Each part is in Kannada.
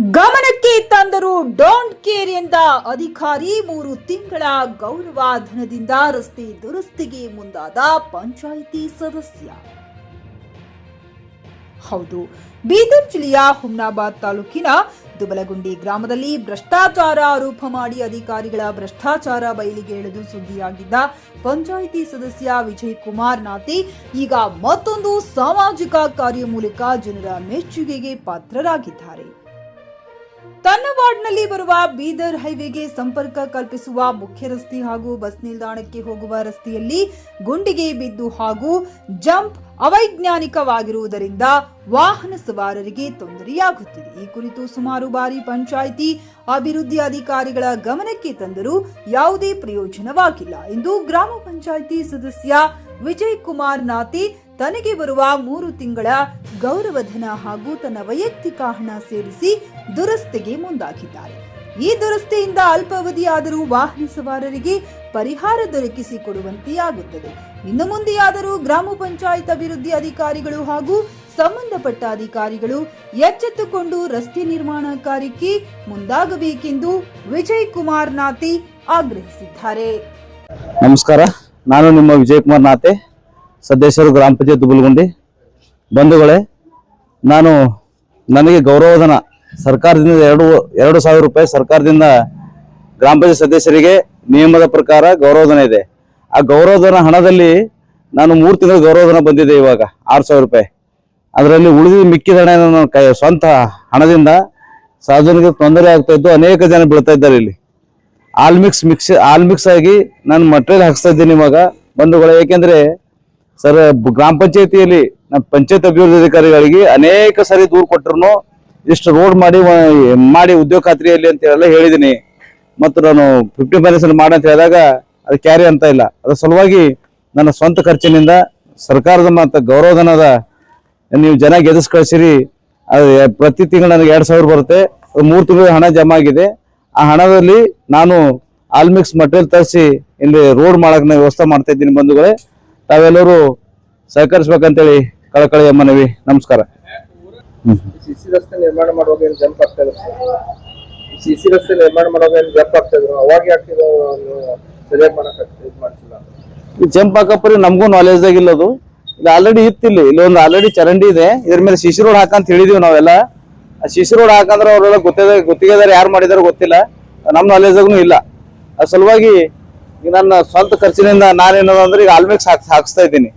ಗಮನಕ್ಕೆ ತಂದರೂ ಡೋಂಟ್ ಕೇರ್ ಎಂದ ಅಧಿಕಾರಿ 3 ತಿಂಗಳ ಗೌರವಧನದಿಂದ ರಸ್ತೆ ದುರಸ್ತಿಗೆ ಮುಂದಾದ ಪಂಚಾಯಿತಿ ಸದಸ್ಯ. ಹೌದು, ಬೀದರ್ ಜಿಲ್ಲೆಯ ಹುಮ್ನಾಬಾದ್ ತಾಲೂಕಿನ ದುಬಲಗುಂಡಿ ಗ್ರಾಮದಲ್ಲಿ ಭ್ರಷ್ಟಾಚಾರ ಆರೋಪ ಮಾಡಿ ಅಧಿಕಾರಿಗಳ ಭ್ರಷ್ಟಾಚಾರ ಬಯಲಿಗೆ ಎಳೆದು ಸುದ್ದಿಯಾಗಿದ್ದ ಪಂಚಾಯಿತಿ ಸದಸ್ಯ ವಿಜಯ್ ಕುಮಾರ್ ನಾತಿ ಈಗ ಮತ್ತೊಂದು ಸಾಮಾಜಿಕ ಕಾರ್ಯ ಮೂಲಕ ಜನರ ಮೆಚ್ಚುಗೆಗೆ ಪಾತ್ರರಾಗಿದ್ದಾರೆ. ತನ್ನ ವಾರ್ಡ್ನಲ್ಲಿ ಬರುವ ಬೀದರ್ ಹೈವೇಗೆ ಸಂಪರ್ಕ ಕಲ್ಪಿಸುವ ಮುಖ್ಯ ರಸ್ತೆ ಹಾಗೂ ಬಸ್ ನಿಲ್ದಾಣಕ್ಕೆ ಹೋಗುವ ರಸ್ತೆಯಲ್ಲಿ ಗುಂಡಿಗೆ ಬಿದ್ದು ಹಾಗೂ ಜಂಪ್ ಅವೈಜ್ಞಾನಿಕವಾಗಿರುವುದರಿಂದ ವಾಹನ ಸವಾರರಿಗೆ ತೊಂದರೆಯಾಗುತ್ತಿದೆ. ಈ ಕುರಿತು ಸುಮಾರು ಬಾರಿ ಪಂಚಾಯಿತಿ ಅಭಿವೃದ್ಧಿ ಅಧಿಕಾರಿಗಳ ಗಮನಕ್ಕೆ ತಂದರೂ ಯಾವುದೇ ಪ್ರಯೋಜನವಾಗಿಲ್ಲ ಎಂದು ಗ್ರಾಮ ಪಂಚಾಯಿತಿ ಸದಸ್ಯ ವಿಜಯ್ ಕುಮಾರ್ ನಾತಿ ತನಗೆ ಬರುವ 3 ತಿಂಗಳ ಗೌರವಧನ ಹಾಗೂ ತನ್ನ ವೈಯಕ್ತಿಕ ಹಣ ಸೇರಿಸಿ ದುರಸ್ತಿಗೆ ಮುಂದಾಗಿದ್ದಾರೆ. ಈ ದುರಸ್ತಿಯಿಂದ ಅಲ್ಪಾವಧಿಯಾದರೂ ವಾಹನ ಸವಾರರಿಗೆ ಪರಿಹಾರ ದೊರಕಿಸಿಕೊಡುವಂತೆಯಾಗುತ್ತದೆ. ಇನ್ನು ಮುಂದೆಯಾದರೂ ಗ್ರಾಮ ಪಂಚಾಯತ್ ಅಭಿವೃದ್ಧಿ ಅಧಿಕಾರಿಗಳು ಹಾಗೂ ಸಂಬಂಧಪಟ್ಟ ಅಧಿಕಾರಿಗಳು ಎಚ್ಚೆತ್ತುಕೊಂಡು ರಸ್ತೆ ನಿರ್ಮಾಣ ಕಾರ್ಯಕ್ಕೆ ಮುಂದಾಗಬೇಕೆಂದು ವಿಜಯ್ ಕುಮಾರ್ ನಾತಿ ಆಗ್ರಹಿಸಿದ್ದಾರೆ. ನಮಸ್ಕಾರ, ನಾನು ನಿಮ್ಮ ವಿಜಯ್ ಕುಮಾರ್ ನಾತೆ, ಸದಸ್ಯರು ಗ್ರಾಮ ಪಂಚಾಯತ್ ದುಬಲಗುಂಡಿ. ಬಂಧುಗಳೇ, ನನಗೆ ಗೌರವಧನ ಸರ್ಕಾರದಿಂದ 2,000 ರೂಪಾಯಿ ಸರ್ಕಾರದಿಂದ ಗ್ರಾಮ ಪಂಚಾಯತ್ ಸದಸ್ಯರಿಗೆ ನಿಯಮದ ಪ್ರಕಾರ ಗೌರವಧನ ಇದೆ. ಆ ಗೌರವಧನ ಹಣದಲ್ಲಿ ನಾನು 3 ತಿಂಗಳ ಗೌರವಧನ ಬಂದಿದೆ, ಇವಾಗ 6,000 ರೂಪಾಯಿ. ಅದರಲ್ಲಿ ಉಳಿದ ಮಿಕ್ಕಿದ ಹಣ ನನ್ನ ಸ್ವಂತ ಹಣದಿಂದ ಸಾರ್ವಜನಿಕರಿಗೆ ತೊಂದರೆ ಆಗ್ತಾ ಇದ್ದು ಅನೇಕ ಜನ ಬೀಳ್ತಾ ಇದ್ದಾರೆ. ಇಲ್ಲಿ ಆಲ್ ಮಿಕ್ಸ್ ಆಗಿ ನಾನು ಮಟೀರಿಯಲ್ ಹಾಕ್ಸ್ತಾ ಇದ್ದೀನಿ ಇವಾಗ ಬಂಧುಗಳೇ. ಏಕೆಂದ್ರೆ ಸರ್, ಗ್ರಾಮ ಪಂಚಾಯತಿಯಲ್ಲಿ ನಮ್ಮ ಪಂಚಾಯತ್ ಅಭಿವೃದ್ಧಿ ಅಧಿಕಾರಿಗಳಿಗೆ ಅನೇಕ ಸಾರಿ ದೂರು ಕೊಟ್ಟರು, ಇಷ್ಟು ರೋಡ್ ಮಾಡಿ ಉದ್ಯೋಗ ಖಾತ್ರಿಯಲ್ಲಿ ಅಂತ ಹೇಳಿ ಹೇಳಿದ್ದೀನಿ. ಮತ್ತು ನಾನು 50% ಮಾಡಿ ಅಂತ ಹೇಳಿದಾಗ ಅದು ಕ್ಯಾರಿ ಅಂತ ಇಲ್ಲ. ಅದರ ಸಲುವಾಗಿ ನನ್ನ ಸ್ವಂತ ಖರ್ಚಿನಿಂದ ಸರ್ಕಾರದ ಮತ್ತು ಗೌರವಧನದ ನೀವು ಜನ ಗೆದಿಸ್ ಕಳಿಸಿರಿ. ಅದು ಪ್ರತಿ ತಿಂಗಳು ನನಗೆ 2,000 ಬರುತ್ತೆ. 3 ತಿಂಗಳ ಹಣ ಜಮಾ ಆಗಿದೆ. ಆ ಹಣದಲ್ಲಿ ನಾನು ಆಲ್ಮಿಕ್ಸ್ ಮಟೀರಿಯಲ್ ತರಿಸಿ ಇಲ್ಲಿ ರೋಡ್ ಮಾಡಕ್ಕೆ ನಾನು ವ್ಯವಸ್ಥೆ ಮಾಡ್ತಾ ಇದ್ದೀನಿ. ಬಂಧುಗಳೇ, ತಾವೆಲ್ಲರೂ ಸಹಕರಿಸ್ಬೇಕಂತೇಳಿ ಕಳಕಳಿಯ ಮನವಿ. ನಮಸ್ಕಾರ. ಸಿಸಿ ರಸ್ತೆ ನಿರ್ಮಾಣ ಮಾಡುವಾಗ ಏನು ಜಂಪ್ ಆಗ್ತಾ ಇದ್ರು? ಸಿಸಿ ರಸ್ತೆ ನಿರ್ಮಾಣ ಮಾಡುವಾಗ ಏನು ಜಂಪ್ ಆಗ್ತಾ ಇದ್ರು? ಅವಾಗ ಯಾಕೆ ಸರಿಯಾಗಿ ಮಾಡಕ್ಕೆ ಇದು ಮಾಡ್ತಿಲ್ಲ? ಈ ಜಂಪ್ ಹಾಕಪ್ಪ ನಮಗೂ ನಾಲೆಜ್ ಆಗಿಲ್ಲ. ಅದು ಇದು ಆಲ್ರೆಡಿ ಇಲ್ಲಿ ಒಂದು ಆಲ್ರೆಡಿ ಚರಂಡಿ ಇದೆ. ಇದ್ರ ಮೇಲೆ ಸಿಸಿ ರೋಡ್ ಹಾಕಂತ ಹೇಳಿದೀವಿ ನಾವೆಲ್ಲ. ಆ ಸಿಸಿ ರೋಡ್ ಹಾಕಂದ್ರೆ ಅವರೆಲ್ಲ ಗುತ್ತಿಗೆದಾರ ಯಾರು ಮಾಡಿದಾರೋ ಗೊತ್ತಿಲ್ಲ, ನಮ್ಮ ನಾಲೆಜಾಗೂ ಇಲ್ಲ. ಆ ಸಲುವಾಗಿ ಈಗ ನನ್ನ ಸ್ವಂತ ಖರ್ಚಿನಿಂದ ನಾನೇನಂದ್ರೆ ಈಗ ಆಲ್ಮಿಕ್ಸ್ ಹಾಕಿಸ್ತಾ ಇದ್ದೀನಿ.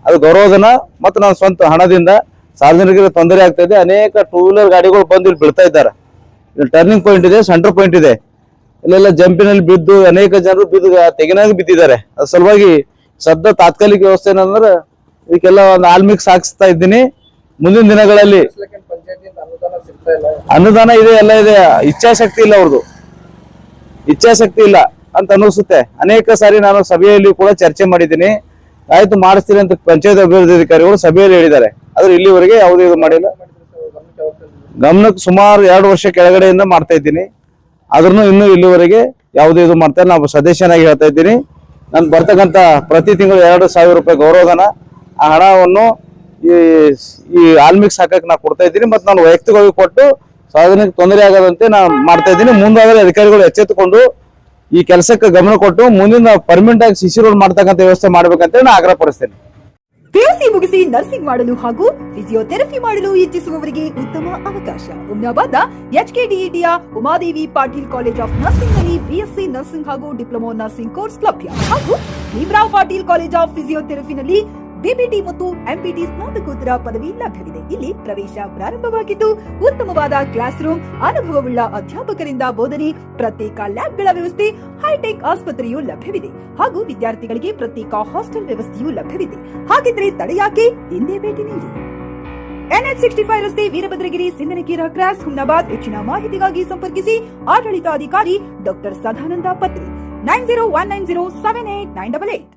ಅದು ಗೌರವಧನ ಮತ್ತು ನನ್ನ ಸ್ವಂತ ಹಣದಿಂದ ಸಾರ್ವಜನಿಕರಿಗೆ ತೊಂದರೆ ಆಗ್ತಾ ಇದೆ. ಅನೇಕ 2 ವೀಲರ್ ಗಾಡಿಗಳು ಬಂದು ಇಲ್ಲಿ ಬೀಳ್ತಾ ಇದ್ದಾರೆ. ಇಲ್ಲಿ ಟರ್ನಿಂಗ್ ಪಾಯಿಂಟ್ ಇದೆ, ಸೆಂಟರ್ ಪಾಯಿಂಟ್ ಇದೆ. ಇಲ್ಲೆಲ್ಲ ಜಂಪಿನಲ್ಲಿ ಬಿದ್ದು ಅನೇಕ ಜನರು ತೆಗಿನಾಗ ಬಿದ್ದಿದ್ದಾರೆ. ಅದ್ರ ಸಲುವಾಗಿ ಸದ್ಯ ತಾತ್ಕಾಲಿಕ ವ್ಯವಸ್ಥೆ ಏನಂದ್ರೆ ಇದಕ್ಕೆಲ್ಲ ಒಂದು ಆಲ್ಮಿಕ್ಸ್ ಹಾಕಿಸ್ತಾ ಇದ್ದೀನಿ. ಮುಂದಿನ ದಿನಗಳಲ್ಲಿ ಅನುದಾನ ಇದೆ, ಎಲ್ಲ ಇದೆ. ಇಚ್ಛಾಶಕ್ತಿ ಇಲ್ಲ, ಅವ್ರದ್ದು ಇಚ್ಛಾಶಕ್ತಿ ಇಲ್ಲ ಅಂತ ಅನ್ನಿಸುತ್ತೆ. ಅನೇಕ ಸಾರಿ ನಾನು ಸಭೆಯಲ್ಲಿ ಕೂಡ ಚರ್ಚೆ ಮಾಡಿದ್ದೀನಿ. ಆಯ್ತು ಮಾಡಿಸ್ತೀನಿ ಅಂತ ಪಂಚಾಯತ್ ಅಭಿವೃದ್ಧಿ ಅಧಿಕಾರಿಗಳು ಸಭೆಯಲ್ಲಿ ಹೇಳಿದ್ದಾರೆ. ಆದ್ರೆ ಇಲ್ಲಿವರೆಗೆ ಯಾವುದೇ ಇದು ಮಾಡಿಲ್ಲ. ಗಮನಕ್ಕೆ ಸುಮಾರು 2 ವರ್ಷ ಕೆಳಗಡೆಯಿಂದ ಮಾಡ್ತಾ ಇದ್ದೀನಿ. ಆದ್ರೂ ಇನ್ನೂ ಇಲ್ಲಿವರೆಗೆ ಯಾವುದೇ ಇದು ಮಾಡ್ತಾ ಇಲ್ಲ. ನಾವು ಸದಸ್ಯನಾಗಿ ಹೇಳ್ತಾ ಇದ್ದೀನಿ, ನಾನು ಬರ್ತಕ್ಕಂಥ ಪ್ರತಿ ತಿಂಗಳು 2,000 ರೂಪಾಯಿ ಗೌರವಧನ, ಆ ಹಣವನ್ನು ಈ ಆಲ್ಮಿಕ್ಸ್ ಹಾಕಕ್ಕೆ ನಾನು ಕೊಡ್ತಾ ಇದ್ದೀನಿ. ಮತ್ತು ನಾನು ವೈಯಕ್ತಿಕವಾಗಿ ಕೊಟ್ಟು ಸಾರ್ವಜನಿಕ ತೊಂದರೆ ಆಗದಂತೆ ನಾನು ಮಾಡ್ತಾ ಇದ್ದೀನಿ. ಮುಂದಾದರೆ ಅಧಿಕಾರಿಗಳು ಎಚ್ಚೆತ್ತುಕೊಂಡು ಈ ಕೆಲಸಕ್ಕೆ ಗಮನ ಕೊಟ್ಟು ಮುಂದಿನ ಪರ್ಮನೆಂಟ್ ಆಗಿ ಸಿಸಿ ರೋಡ್ ಮಾಡ್ತಕ್ಕಂಥ ವ್ಯವಸ್ಥೆ ಮಾಡ್ಬೇಕಂತ ನಾನು ಆಗ್ರಹ ಪಡಿಸ್ತೇನೆ. ಪಿಯುಸಿ ಮುಗಿಸಿ ನರ್ಸಿಂಗ್ ಮಾಡಲು ಹಾಗೂ ಫಿಸಿಯೋಥೆರಪಿ ಮಾಡಲು ಇಚ್ಛಿಸುವವರಿಗೆ ಉತ್ತಮ ಅವಕಾಶ. ಹುಮ್ನಾಬಾದ್ನ HKDETಯ Umadevi Patil college of nursing ನಲ್ಲಿ BSc ನರ್ಸಿಂಗ್ ಹಾಗೂ ಡಿಪ್ಲೊಮಾ ನರ್ಸಿಂಗ್ ಕೋರ್ಸ್ ಲಭ್ಯ. ಹಾಗೂ ಭೀಮರಾವ್ ಪಾಟೀಲ್ ಕಾಲೇಜ್ ಆಫ್ ಫಿಸಿಯೋಥೆರಪಿನಲ್ಲಿ BPT ಮತ್ತು MPT ಸ್ನಾತಕೋತ್ತರ ಪದವಿ ಲಭ್ಯವಿದೆ. ಇಲ್ಲಿ ಪ್ರವೇಶ ಪ್ರಾರಂಭವಾಗಿದ್ದು ಉತ್ತಮವಾದ ಕ್ಲಾಸ್ ರೂಮ್, ಅನುಭವವುಳ್ಳ ಅಧ್ಯಾಪಕರಿಂದ ಬೋಧನೆ, ಪ್ರತ್ಯೇಕ ಲ್ಯಾಬ್ಗಳ ವ್ಯವಸ್ಥೆ, ಹೈಟೆಕ್ ಆಸ್ಪತ್ರೆಯೂ ಲಭ್ಯವಿದೆ. ಹಾಗೂ ವಿದ್ಯಾರ್ಥಿಗಳಿಗೆ ಪ್ರತ್ಯೇಕ ಹಾಸ್ಟೆಲ್ ವ್ಯವಸ್ಥೆಯೂ ಲಭ್ಯವಿದೆ. ಹಾಗಿದ್ರೆ ತಡೆಯಾಕೆ, ಹಿಂದೆ ಭೇಟಿ ನೀಡಿ. NH65 ರಸ್ತೆ, ವೀರಭದ್ರಗಿರಿ, ಸಿಂದನಕೀರ ಕ್ರಾಸ್, ಹುಮ್ನಾಬಾದ್. ಹೆಚ್ಚಿನ ಮಾಹಿತಿಗಾಗಿ ಸಂಪರ್ಕಿಸಿ ಆಡಳಿತಾಧಿಕಾರಿ ಡಾಕ್ಟರ್ ಸದಾನಂದ ಪತ್ರಿ 9019078988.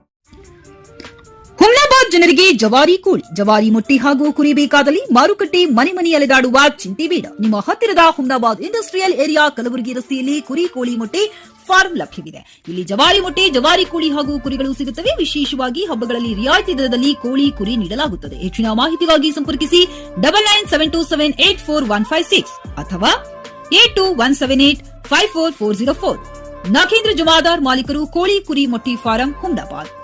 ಹುಮ್ನಾಬಾದ್ ಜನರಿಗೆ ಜವಾರಿ ಕೋಳಿ, ಜವಾರಿ ಮೊಟ್ಟೆ ಹಾಗೂ ಕುರಿ ಬೇಕಾದಲ್ಲಿ ಮಾರುಕಟ್ಟೆ ಮನೆ ಅಲೆದಾಡುವ ಚಿಂತೆ ಬೇಡ. ನಿಮ್ಮ ಹತ್ತಿರದ ಹುಮ್ನಾಬಾದ್ ಇಂಡಸ್ಟ್ರಿಯಲ್ ಏರಿಯಾ ಕಲಬುರಗಿ ರಸ್ತೆಯಲ್ಲಿ ಕುರಿ ಕೋಳಿ ಮೊಟ್ಟೆ ಫಾರ್ಮ್ ಲಭ್ಯವಿದೆ. ಇಲ್ಲಿ ಜವಾರಿ ಮೊಟ್ಟೆ, ಜವಾರಿ ಕೋಳಿ ಹಾಗೂ ಕುರಿಗಳು ಸಿಗುತ್ತವೆ. ವಿಶೇಷವಾಗಿ ಹಬ್ಬಗಳಲ್ಲಿ ರಿಯಾಯಿತಿ ದರದಲ್ಲಿ ಕೋಳಿ, ಕುರಿ ನೀಡಲಾಗುತ್ತದೆ. ಹೆಚ್ಚಿನ ಮಾಹಿತಿಗಾಗಿ ಸಂಪರ್ಕಿಸಿ 9972784156 ಅಥವಾ 8217854404. ನಾಗೇಂದ್ರ ಜಮಾದಾರ್ ಮಾಲೀಕರು ಕೋಳಿ ಕುರಿ ಮೊಟ್ಟಿ ಫಾರಂ ಹುಮ್ನಾಬಾದ್.